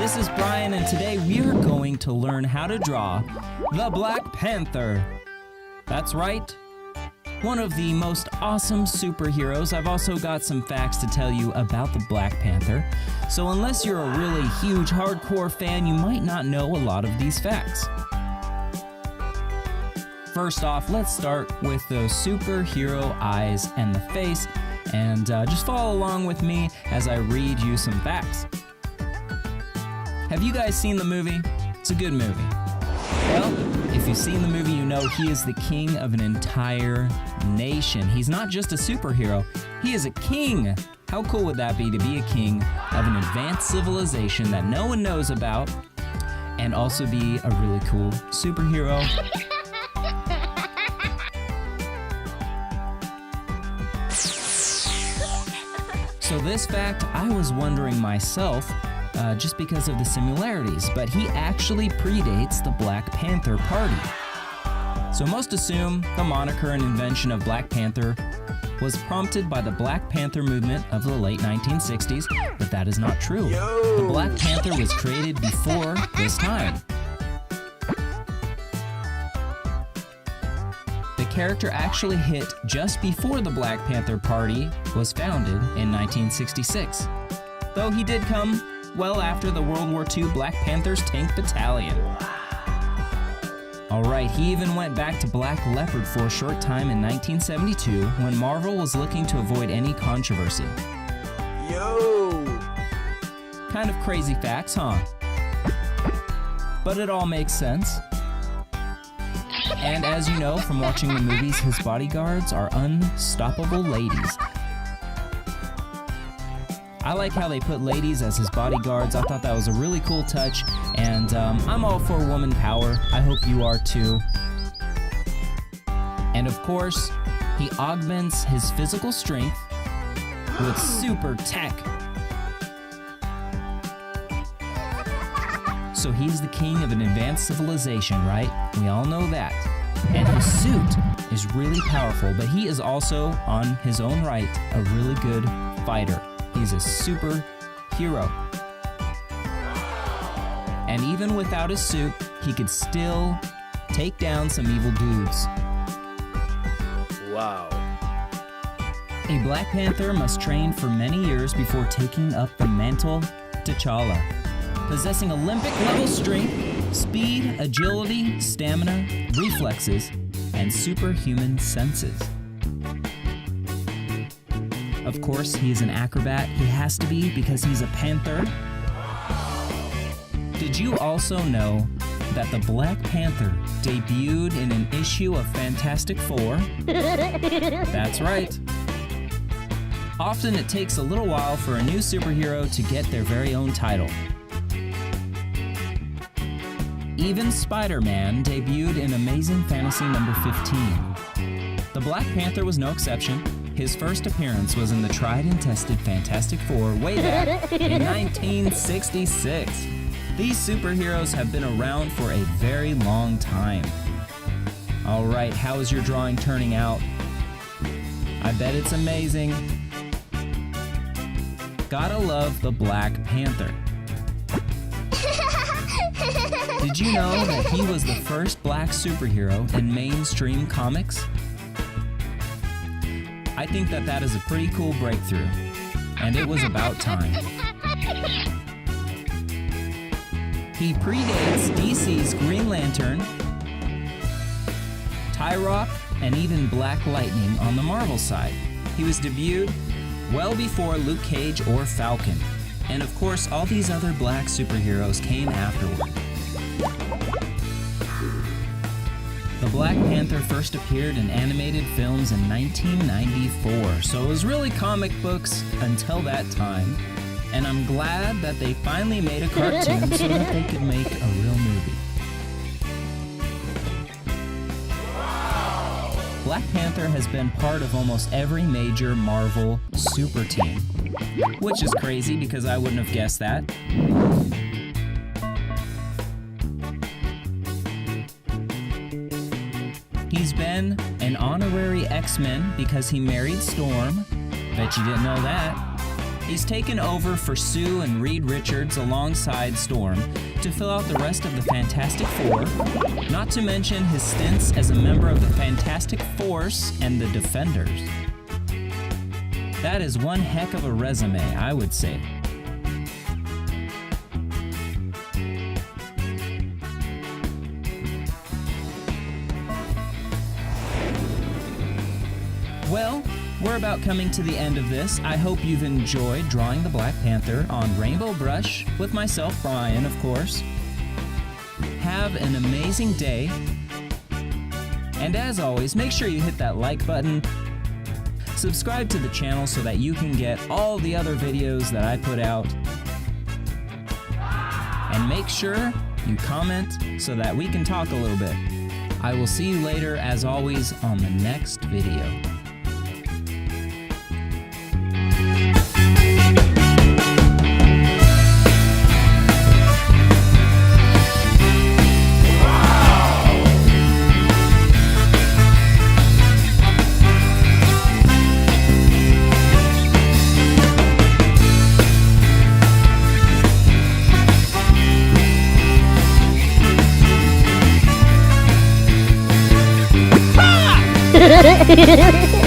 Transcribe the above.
This is Brian, and today we are going to learn how to draw the Black Panther. That's right, one of the most awesome superheroes. I've also got some facts to tell you about the Black Panther. So unless you're a really huge hardcore fan, you might not know a lot of these facts. First off, let's start with those superhero eyes and the face, and just follow along with me as I read you some facts. Have you guys seen the movie? It's a good movie. Well, if you've seen the movie, you know he is the king of an entire nation. He's not just a superhero, he is a king. How cool would that be to be a king of an advanced civilization that no one knows about, and also be a really cool superhero? So this fact, I was wondering myself, just because of the similarities, but he actually predates the Black Panther Party. So most assume the moniker and invention of Black Panther was prompted by the Black Panther movement of the late 1960s, but that is not true. The Black Panther was created before this time. The character actually hit just before the Black Panther Party was founded in 1966, though he did come well after the World War II Black Panthers Tank Battalion. Alright, he even went back to Black Leopard for a short time in 1972 when Marvel was looking to avoid any controversy. Kind of crazy facts, huh? But it all makes sense. And as you know from watching the movies, his bodyguards are unstoppable ladies. I like how they put ladies as his bodyguards. I thought that was a really cool touch, and I'm all for woman power. I hope you are too. And of course, he augments his physical strength with super tech. So he's the king of an advanced civilization, right? We all know that. And his suit is really powerful, but he is also, on his own right, a really good fighter. He's a superhero. And even without his suit, he could still take down some evil dudes. Wow. A Black Panther must train for many years before taking up the mantle T'Challa, possessing Olympic-level strength, speed, agility, stamina, reflexes, and superhuman senses. Of course, he's an acrobat. He has to be because he's a panther. Did you also know that the Black Panther debuted in an issue of Fantastic Four? That's right. Often it takes a little while for a new superhero to get their very own title. Even Spider-Man debuted in Amazing Fantasy number 15. The Black Panther was no exception. His first appearance was in the tried and tested Fantastic Four way back in 1966. These superheroes have been around for a very long time. Alright, how is your drawing turning out? I bet it's amazing. Gotta love the Black Panther. Did you know that he was the first black superhero in mainstream comics? I think that is a pretty cool breakthrough, and it was about time. He predates DC's Green Lantern, Tyrock, and even Black Lightning on the Marvel side. He was debuted well before Luke Cage or Falcon, and of course all these other black superheroes came afterward. The Black Panther first appeared in animated films in 1994, so it was really comic books until that time, and I'm glad that they finally made a cartoon so that they could make a real movie. Black Panther has been part of almost every major Marvel super team, which is crazy because I wouldn't have guessed that. He's been an honorary X-Men because he married Storm. Bet you didn't know that. He's taken over for Sue and Reed Richards alongside Storm to fill out the rest of the Fantastic Four, not to mention his stints as a member of the Fantastic Force and the Defenders. That is one heck of a resume, I would say. Well, we're about coming to the end of this. I hope you've enjoyed drawing the Black Panther on RainbowBrush with myself, Brian, of course. Have an amazing day. And as always, make sure you hit that like button. Subscribe to the channel so that you can get all the other videos that I put out. And make sure you comment so that we can talk a little bit. I will see you later, as always, on the next video. Ha ha ha ha!